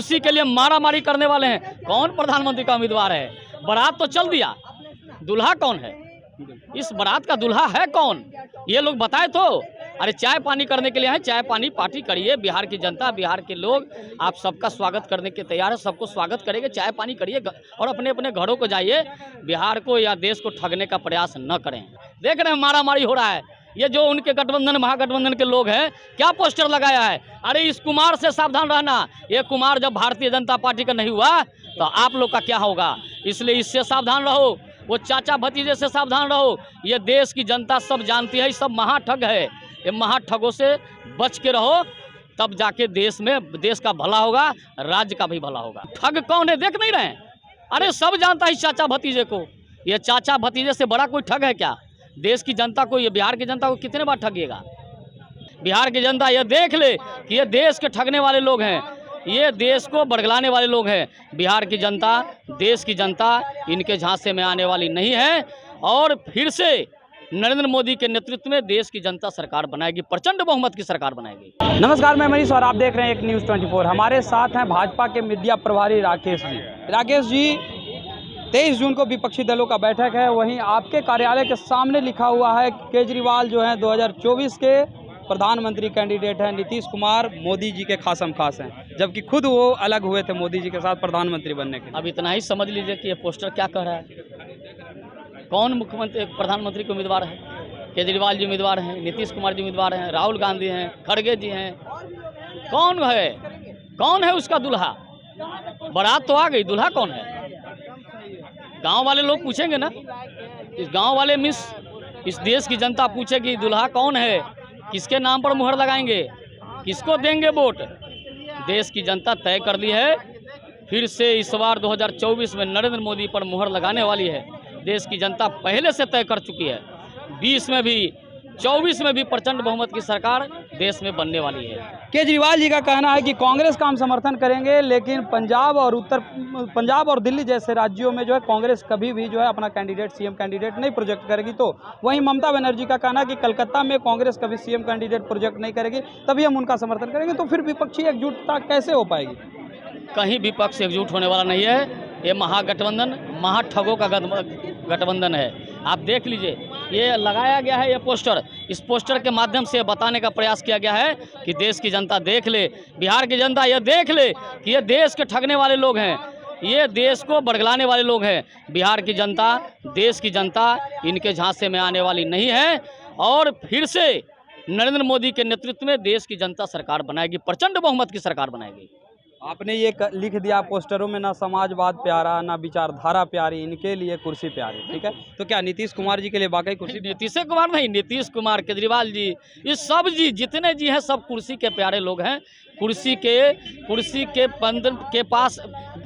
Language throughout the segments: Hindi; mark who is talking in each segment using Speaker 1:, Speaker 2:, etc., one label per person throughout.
Speaker 1: कुर्सी के लिए मारा मारी करने वाले हैं। कौन प्रधानमंत्री का उम्मीदवार है? बारात तो चल दिया, दूल्हा कौन है? इस बारात का दूल्हा है कौन? ये लोग बताए तो। अरे चाय पानी करने के लिए है, चाय पानी पार्टी करिए। बिहार की जनता, बिहार के लोग आप सबका स्वागत करने के तैयार है, सबको स्वागत करेंगे। चाय पानी करिए और अपने अपने घरों को जाइए। बिहार को या देश को ठगने का प्रयास न करें। देख रहे हैं मारा मारी हो रहा है। ये जो उनके गठबंधन, महागठबंधन के लोग हैं, क्या पोस्टर लगाया है? अरे इस कुमार से सावधान रहना। ये कुमार जब भारतीय जनता पार्टी का नहीं हुआ तो आप लोग का क्या होगा? इसलिए इससे सावधान रहो। वो चाचा भतीजे से सावधान रहो। ये देश की जनता सब जानती है, सब महाठग है। ये महाठगों से बच के रहो, तब जाके देश में, देश का भला होगा, राज्य का भी भला होगा। ठग कौन है देख नहीं रहे? अरे सब जानता है इस चाचा भतीजे को। ये चाचा भतीजे से बड़ा कोई ठग है क्या? देश की जनता को, ये बिहार की जनता को कितने बार ठगिएगा? बिहार की जनता ये देख ले कि ये देश के ठगने वाले लोग हैं, ये देश को बरगलाने वाले लोग हैं। बिहार की जनता, देश की जनता इनके झांसे में आने वाली नहीं है। और फिर से नरेंद्र मोदी के नेतृत्व में देश की जनता सरकार बनाएगी, प्रचंड बहुमत की सरकार बनाएगी।
Speaker 2: नमस्कार, मैं मनीष और आप देख रहे हैं एक न्यूज़ 24। हमारे साथ हैं भाजपा के मीडिया प्रभारी राकेश जी। राकेश जी, 23 जून को विपक्षी दलों का बैठक है, वहीं आपके कार्यालय के सामने लिखा हुआ है केजरीवाल जो है 2024 के प्रधानमंत्री कैंडिडेट हैं, नीतीश कुमार मोदी जी के खासम खास हैं, जबकि खुद वो अलग हुए थे मोदी जी के साथ प्रधानमंत्री बनने के।
Speaker 1: अब इतना ही समझ लीजिए कि ये पोस्टर क्या कह रहा है। कौन मुख्यमंत्री, प्रधानमंत्री के उम्मीदवार है? केजरीवाल जी उम्मीदवार हैं, नीतीश कुमार जी उम्मीदवार हैं, राहुल गांधी हैं, खड़गे जी हैं। कौन है? कौन है उसका दूल्हा? बारात तो आ गई, दूल्हा कौन है? गांव वाले लोग पूछेंगे ना। इस गांव वाले मिस इस देश की जनता पूछेगी दूल्हा कौन है, किसके नाम पर मुहर लगाएंगे, किसको देंगे वोट? देश की जनता तय कर ली है। फिर से इस बार 2024 में नरेंद्र मोदी पर मुहर लगाने वाली है। देश की जनता पहले से तय कर चुकी है। 20 में भी, 24 में भी प्रचंड बहुमत की सरकार देश में बनने वाली है।
Speaker 2: केजरीवाल जी का कहना है कि कांग्रेस का हम समर्थन करेंगे, लेकिन पंजाब और दिल्ली जैसे राज्यों में जो है कांग्रेस कभी भी जो है अपना कैंडिडेट, सीएम कैंडिडेट नहीं प्रोजेक्ट करेगी। तो वहीं ममता बनर्जी का कहना है कि कलकत्ता में कांग्रेस कभी सीएम कैंडिडेट प्रोजेक्ट नहीं करेगी, तभी हम उनका समर्थन करेंगे। तो फिर विपक्षी एकजुटता कैसे हो पाएगी?
Speaker 1: कहीं विपक्ष एकजुट होने वाला नहीं है। ये महागठबंधन, महाठगों का गठबंधन है। आप देख लीजिए, ये लगाया गया है ये पोस्टर। इस पोस्टर के माध्यम से बताने का प्रयास किया गया है कि देश की जनता देख ले, बिहार की जनता ये देख ले कि ये देश के ठगने वाले लोग हैं, ये देश को बरगलाने वाले लोग हैं। बिहार की जनता, देश की जनता इनके झांसे में आने वाली नहीं है। और फिर से नरेंद्र मोदी के नेतृत्व में देश की जनता सरकार बनाएगी, प्रचंड बहुमत की सरकार बनाएगी।
Speaker 2: आपने ये लिख दिया पोस्टरों में, ना समाजवाद प्यारा, ना विचारधारा प्यारी, इनके लिए कुर्सी प्यारी। ठीक है, तो क्या नीतीश कुमार जी के लिए वाकई कुर्सी?
Speaker 1: नीतीश कुमार नहीं, नीतीश कुमार, केजरीवाल जी, ये सब जी, जितने जी हैं सब कुर्सी के प्यारे लोग हैं। कुर्सी के बंधन के पास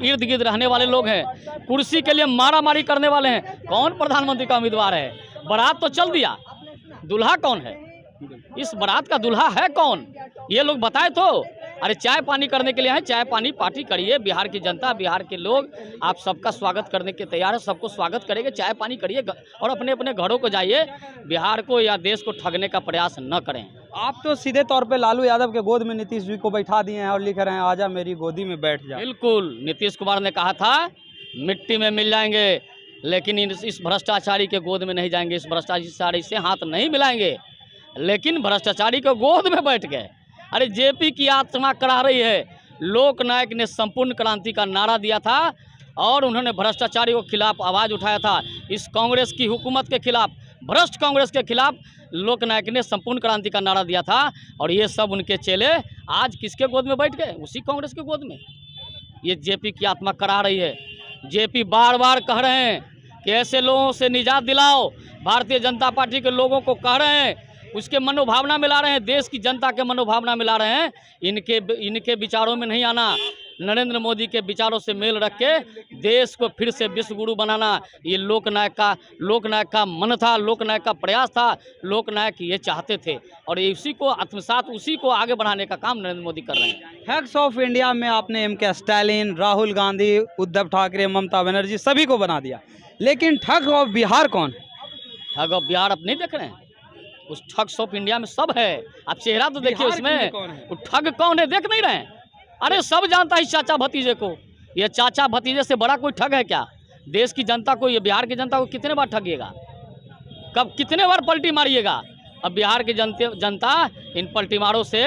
Speaker 1: इर्द गिर्द रहने वाले लोग हैं। कुर्सी के लिए मारा मारी करने वाले हैं। कौन प्रधानमंत्री का उम्मीदवार है? बारात तो चल दिया, दूल्हा कौन है? इस बारात का दूल्हा है कौन? ये लोग बताए तो। अरे चाय पानी करने के लिए है, चाय पानी पार्टी करिए। बिहार की जनता, बिहार के लोग आप सबका स्वागत करने के तैयार है, सबको स्वागत करेंगे। चाय पानी करिए और अपने अपने घरों को जाइए। बिहार को या देश को ठगने का प्रयास न करें।
Speaker 2: आप तो सीधे तौर पे लालू यादव के गोद में नीतीश जी को बैठा दिए हैं और लिख रहे हैं आजा मेरी गोदी में बैठ जा।
Speaker 1: बिल्कुल, नीतीश कुमार ने कहा था मिट्टी में मिल जाएंगे, लेकिन इस भ्रष्टाचारी के गोद में नहीं जाएंगे, इस भ्रष्टाचारी से हाथ नहीं मिलाएंगे। लेकिन भ्रष्टाचारी के गोद में बैठ गए। अरे जेपी की आत्मा करा रही है। लोकनायक ने संपूर्ण क्रांति का नारा दिया था और उन्होंने भ्रष्टाचारी के खिलाफ आवाज़ उठाया था। इस कांग्रेस की हुकूमत के खिलाफ, भ्रष्ट कांग्रेस के खिलाफ लोकनायक ने संपूर्ण क्रांति का नारा दिया था। और ये सब उनके चेले आज किसके गोद में बैठ गए? उसी कांग्रेस के गोद में। ये जेपी की आत्मा करा रही है। जेपी बार बार कह रहे हैं कि ऐसे लोगों से निजात दिलाओ। भारतीय जनता पार्टी के लोगों को कह रहे हैं, उसके मनोभावना मिला रहे हैं, देश की जनता के मनोभावना मिला रहे हैं। इनके विचारों में नहीं आना। नरेंद्र मोदी के विचारों से मेल रख के देश को फिर से विश्व गुरु बनाना, ये लोकनायक का मन था, लोकनायक का प्रयास था। लोकनायक ये चाहते थे और इसी को आत्मसात, उसी को आगे बढ़ाने का काम नरेंद्र मोदी कर रहे हैं।
Speaker 2: ठग्स ऑफ इंडिया में आपने एम.के. स्टालिन, राहुल गांधी, उद्धव ठाकरे, ममता बनर्जी सभी को बना दिया, लेकिन ठग ऑफ बिहार कौन?
Speaker 1: ठग ऑफ बिहार आप नहीं देख रहे हैं? उस ठग्स ऑफ इंडिया में सब है। आप चेहरा तो देखिए उसमें, वो ठग कौन है देख नहीं रहे हैं? अरे सब जानता है इस चाचा भतीजे को। ये चाचा भतीजे से बड़ा कोई ठग है क्या? देश की जनता को, ये बिहार की जनता को कितने बार ठगिएगा? कब कितने बार पलटी मारिएगा? अब बिहार की जनता इन पलटी मारों से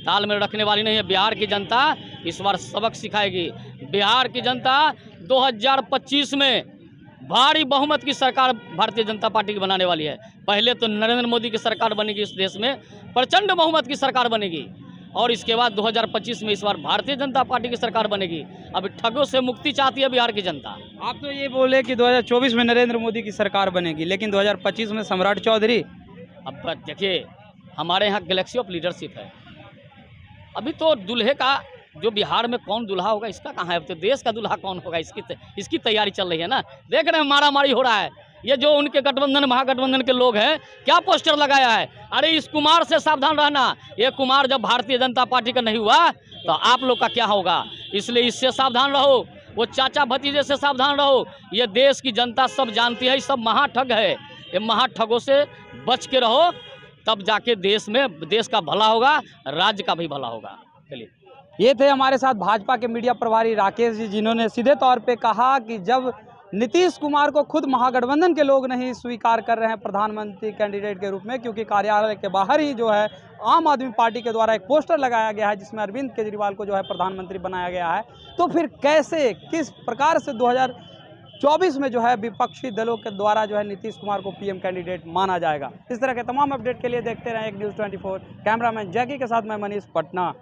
Speaker 1: तालमेल रखने वाली नहीं है। बिहार की जनता इस बार सबक सिखाएगी। बिहार की जनता 2025 में भारी बहुमत की सरकार भारतीय जनता पार्टी की बनाने वाली है। पहले तो नरेंद्र मोदी की सरकार बनेगी, इस देश में प्रचंड बहुमत की सरकार बनेगी, और इसके बाद 2025 में इस बार भारतीय जनता पार्टी की सरकार बनेगी। अब ठगों से मुक्ति चाहती है बिहार की जनता।
Speaker 2: आप तो ये बोले कि 2024 में नरेंद्र मोदी की सरकार बनेगी, लेकिन 2025 में सम्राट चौधरी।
Speaker 1: अब देखिए, हमारे यहाँ गैलेक्सी ऑफ लीडरशिप है। अभी तो दूल्हे का जो बिहार में कौन दूल्हा होगा इसका कहाँ है? अब तो देश का दूल्हा कौन होगा इसकी तैयारी चल रही है ना। देख रहे हैं मारामारी हो रहा है। ये जो उनके गठबंधन, महागठबंधन के लोग हैं, क्या पोस्टर लगाया है? अरे इस कुमार से सावधान रहना। ये कुमार जब भारतीय जनता पार्टी का नहीं हुआ तो आप लोग का क्या होगा? इसलिए इससे सावधान रहो। वो चाचा भतीजे से सावधान रहो। ये देश की जनता सब जानती है, सब महाठग है। ये महाठगों से बच के रहो, तब जाके देश में, देश का भला होगा, राज्य का भी भला होगा। चलिए,
Speaker 2: ये थे हमारे साथ भाजपा के मीडिया प्रभारी राकेश जी, जिन्होंने सीधे तौर पे कहा कि जब नीतीश कुमार को खुद महागठबंधन के लोग नहीं स्वीकार कर रहे हैं प्रधानमंत्री कैंडिडेट के रूप में, क्योंकि कार्यालय के बाहर ही जो है आम आदमी पार्टी के द्वारा एक पोस्टर लगाया गया है जिसमें अरविंद केजरीवाल को जो है प्रधानमंत्री बनाया गया है, तो फिर कैसे, किस प्रकार से 2024 में जो है विपक्षी दलों के द्वारा जो है नीतीश कुमार को पीएम कैंडिडेट माना जाएगा? इस तरह के तमाम अपडेट के लिए देखते रहें एक न्यूज़ 24। कैमरामैन जैकी के साथ मैं मनीष, पटना।